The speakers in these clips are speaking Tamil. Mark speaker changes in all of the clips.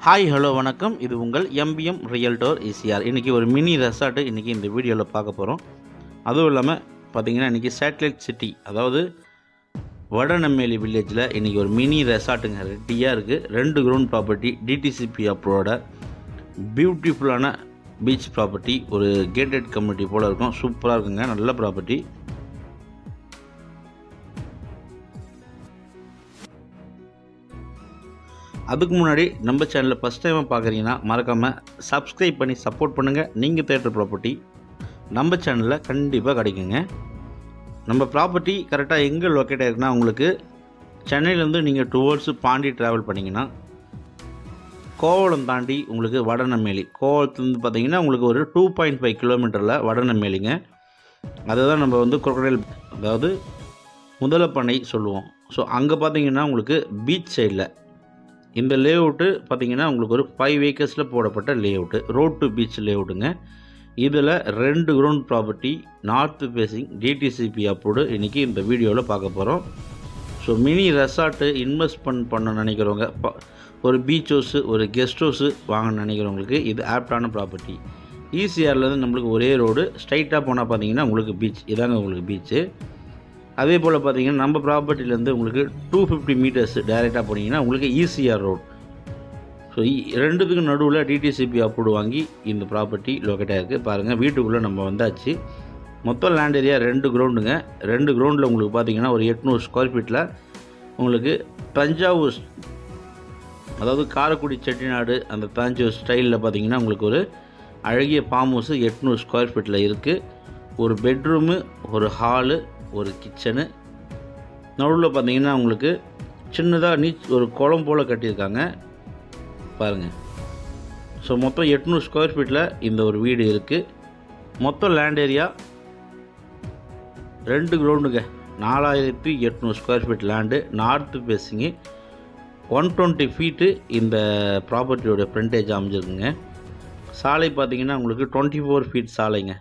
Speaker 1: ஹாய் ஹலோ வணக்கம். இது உங்கள் எம்பிஎம் ரியல்டோர் ஈசிஆர். இன்றைக்கி ஒரு மினி ரெசார்ட்டு இன்றைக்கி இந்த வீடியோவில் பார்க்க போகிறோம். அதுவும் இல்லாமல் பார்த்திங்கன்னா இன்றைக்கி சேட்டலைட் சிட்டி, அதாவது வடநெம்மேலி வில்லேஜில் இன்றைக்கி ஒரு மினி ரெசார்ட்டுங்க ரெடியாக இருக்குது. 2 கிரவுண்ட் ப்ராப்பர்ட்டி, டிடிசிபி அப்ரூவோட பியூட்டிஃபுல்லான பீச் ப்ராப்பர்ட்டி. ஒரு கேட்டட் கம்யூனிட்டி போல் இருக்கும். சூப்பராக இருக்குங்க, நல்ல ப்ராப்பர்ட்டி. அதுக்கு முன்னாடி நம்ம சேனலில் ஃபஸ்ட் டைமாக பார்க்குறீங்கன்னா மறக்காமல் சப்ஸ்கிரைப் பண்ணி சப்போர்ட் பண்ணுங்கள். நீங்கள் தேடுற ப்ராப்பர்ட்டி நம்ம சேனலில் கண்டிப்பாக கிடைக்குங்க. நம்ம ப்ராப்பர்ட்டி கரெக்டாக எங்கே லொக்கேட் ஆகிருக்குன்னா, உங்களுக்கு சென்னையிலேருந்து நீங்கள் டுவோர்ட்ஸு பாண்டி ட்ராவல் பண்ணிங்கன்னா கோவளம் தாண்டி உங்களுக்கு வடநெம்மேலி, கோவளத்துலேருந்து பார்த்தீங்கன்னா உங்களுக்கு ஒரு 2.5 கிலோமீட்டரில் வடநெம்மேலிங்க. அதை தான் நம்ம வந்து குரோக்கடைல், அதாவது முதலப்பண்ணை சொல்லுவோம். ஸோ அங்கே பார்த்தீங்கன்னா உங்களுக்கு பீச் சைடில் இந்த லேஅவுட்டு பார்த்திங்கன்னா உங்களுக்கு ஒரு 5 ஏக்கர்ஸில் போடப்பட்ட லேஅவுட்டு, ரோட் டு பீச் லேஅவுட்டுங்க. இதில் 2 ground property, north facing, DTCP approved இன்றைக்கி இந்த வீடியோவில் பார்க்க போகிறோம். ஸோ மினி ரெசார்ட்டு இன்வெஸ்ட்மெண்ட் பண்ண நினைக்கிறவங்க, ஒரு பீச் ஹவுஸு, ஒரு கெஸ்ட் ஹவுஸு வாங்க நினைக்கிறவங்களுக்கு இது ஆப்டான ப்ராப்பர்ட்டி. ஈசிஆர்லேருந்து நம்மளுக்கு ஒரே ரோடு, ஸ்ட்ரைட்டாக போனால் பார்த்தீங்கன்னா உங்களுக்கு பீச், இதாங்க உங்களுக்கு பீச்சு. அதே போல் பார்த்தீங்கன்னா நம்ம ப்ராப்பர்ட்டிலேருந்து உங்களுக்கு 250 மீட்டர்ஸ் டைரெக்டாக போனீங்கன்னா உங்களுக்கு ஈசிஆர் ரோட். ஸோ ரெண்டுத்துக்கும் நடுவில் டிடிசிபி அப்ரூவ் வாங்கி இந்த ப்ராப்பர்ட்டி லொக்கேட் ஆகிருக்கு. பாருங்கள், வீட்டுக்குள்ளே நம்ம வந்தாச்சு. மொத்தம் லேண்ட் ஏரியா 2 கிரவுண்டுங்க. 2 கிரவுண்டில் உங்களுக்கு பார்த்தீங்கன்னா ஒரு 800 ஸ்கொயர் ஃபீட்டில் உங்களுக்கு தஞ்சாவூர், அதாவது காரைக்குடி செட்டிநாடு அந்த தஞ்சாவூர் ஸ்டைலில் பார்த்தீங்கன்னா உங்களுக்கு ஒரு அழகிய ஃபார்ம் ஹவுஸு 800 ஸ்கொயர் ஃபீட்டில் இருக்குது. ஒரு பெட்ரூமு, ஒரு ஹாலு, ஒரு கிச்சனு, நடுவில் பார்த்தீங்கன்னா உங்களுக்கு சின்னதாக ஒரு குளம் போல் கட்டியிருக்காங்க பாருங்கள். ஸோ மொத்தம் 800 ஸ்கொயர் ஃபீட்டில் இந்த ஒரு வீடு இருக்குது. மொத்தம் லேண்ட் ஏரியா 2 கிரவுண்டுங்க, 4800 square feet land, north facing, 120 feet இந்த ப்ராப்பர்ட்டியோட ஃப்ரண்டேஜ் அமைஞ்சிருக்குங்க. சாலை பார்த்திங்கன்னா உங்களுக்கு 24 ஃபீட் சாலைங்க.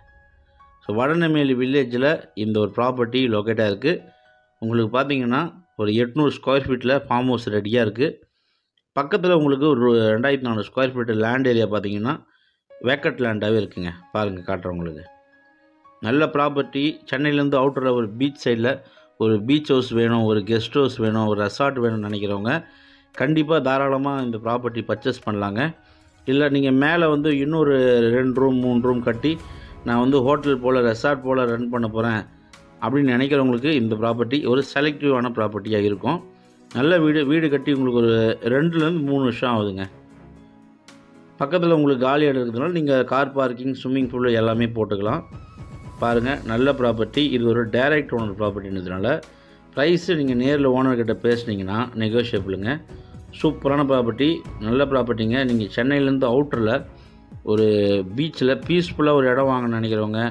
Speaker 1: ஸோ வடநெம்மேலி வில்லேஜில் இந்த ஒரு ப்ராப்பர்ட்டி லொக்கேட்டாக இருக்குது. உங்களுக்கு பார்த்தீங்கன்னா ஒரு 800 ஸ்கொயர் ஃபீட்டில் ஃபார்ம் ஹவுஸ் ரெடியாக இருக்குது. பக்கத்தில் உங்களுக்கு ஒரு 2400 ஸ்கொயர் ஃபீட்டு லேண்ட் ஏரியா பார்த்தீங்கன்னா வேக்கட் லேண்டாகவே இருக்குங்க. பாருங்கள், காட்டுறேன் உங்களுக்கு. நல்ல ப்ராப்பர்ட்டி. சென்னையிலேருந்து அவுட்டரில் ஒரு பீச் சைடில் ஒரு பீச் ஹவுஸ் வேணும், ஒரு கெஸ்ட் ஹவுஸ் வேணும், ஒரு ரெசார்ட் வேணும்னு நினைக்கிறவங்க கண்டிப்பாக தாராளமாக இந்த ப்ராப்பர்ட்டி பர்ச்சேஸ் பண்ணலாங்க. இல்லை நீங்கள் மேலே வந்து இன்னொரு 2 ரூம் 3 ரூம் கட்டி நான் வந்து ஹோட்டல் போல், ரெசார்ட் போல் ரன் பண்ண போகிறேன் அப்படின்னு நினைக்கிறவங்களுக்கு இந்த ப்ராப்பர்ட்டி ஒரு செலக்டிவான ப்ராப்பர்ட்டியாக இருக்கும். நல்ல வீடு கட்டி உங்களுக்கு ஒரு 2லேருந்து 3 வருஷம் ஆகுதுங்க. பக்கத்தில் உங்களுக்கு காலி இடம் இருக்கிறதுனால நீங்கள் கார் பார்க்கிங், ஸ்விம்மிங் பூல் எல்லாமே போட்டுக்கலாம். பாருங்கள், நல்ல ப்ராப்பர்ட்டி. இது ஒரு டைரக்ட் ஓனர் ப்ராப்பர்ட்டின்றதுனால ப்ரைஸு நீங்கள் நேரில் ஓனர்கிட்ட பேசுனீங்கன்னா நெகோஷியபிளுங்க. சூப்பரான ப்ராப்பர்ட்டி, நல்ல ப்ராப்பர்ட்டிங்க. நீங்கள் சென்னையிலேருந்து அவுட்டரில் ஒரு பீச்சில் பீஸ்ஃபுல்லாக ஒரு இடம் வாங்க நினைக்கிறவங்க,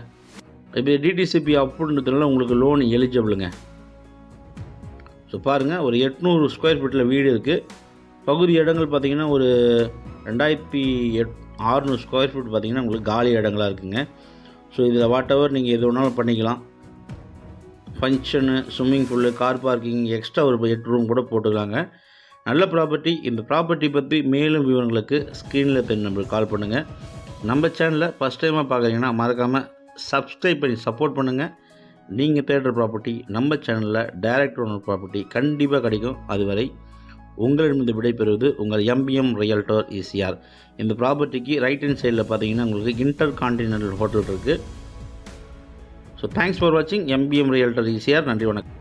Speaker 1: இப்போ டிடிசிபி அப்ரூவ்ன்றதுனால உங்களுக்கு லோன் எலிஜிபிளுங்க. ஸோ பாருங்கள், ஒரு 800 ஸ்கொயர் ஃபீட்டில் வீடு இருக்குது. பகுதி இடங்கள் பார்த்திங்கன்னா ஒரு 2600 ஸ்கொயர் ஃபீட் பார்த்திங்கன்னா உங்களுக்கு காலி இடங்களாக இருக்குங்க. ஸோ இதில் வாட் எவர் நீங்கள் எது வேணாலும் பண்ணிக்கலாம். Function, swimming pool, car parking, extra ஒரு 8 ரூம் கூட போட்டுக்கலாங்க. நல்ல ப்ராப்பர்ட்டி. இந்த ப்ராப்பர்ட்டி பற்றி மேலும் விவரங்களுக்கு ஸ்க்ரீனில் தென் நம்பருக்கு கால் பண்ணுங்கள். நம்ம சேனலில் ஃபஸ்ட் டைமாக பார்க்குறீங்கன்னா மறக்காமல் சப்ஸ்கிரைப் பண்ணி சப்போர்ட் பண்ணுங்கள். நீங்கள் தேடுற ப்ராப்பர்ட்டி நம்ம சேனலில் டைரக்ட் ஓனர் ப்ராப்பர்ட்டி கண்டிப்பாக கிடைக்கும். அதுவரை உங்களிடமிருந்து விடைபெறுவது உங்கள் எம்பிஎம் ரியல்டோர் ஈசிஆர். இந்த ப்ராப்பர்ட்டிக்கு ரைட் ஹேண்ட் சைடில் பார்த்தீங்கன்னா உங்களுக்கு இன்டர் கான்டினென்டல் ஹோட்டல் இருக்குது. ஸோ தேங்க்ஸ் ஃபார் வாட்சிங் எம்பிஎம் ரியல்டோர் ஈசிஆர். நன்றி, வணக்கம்.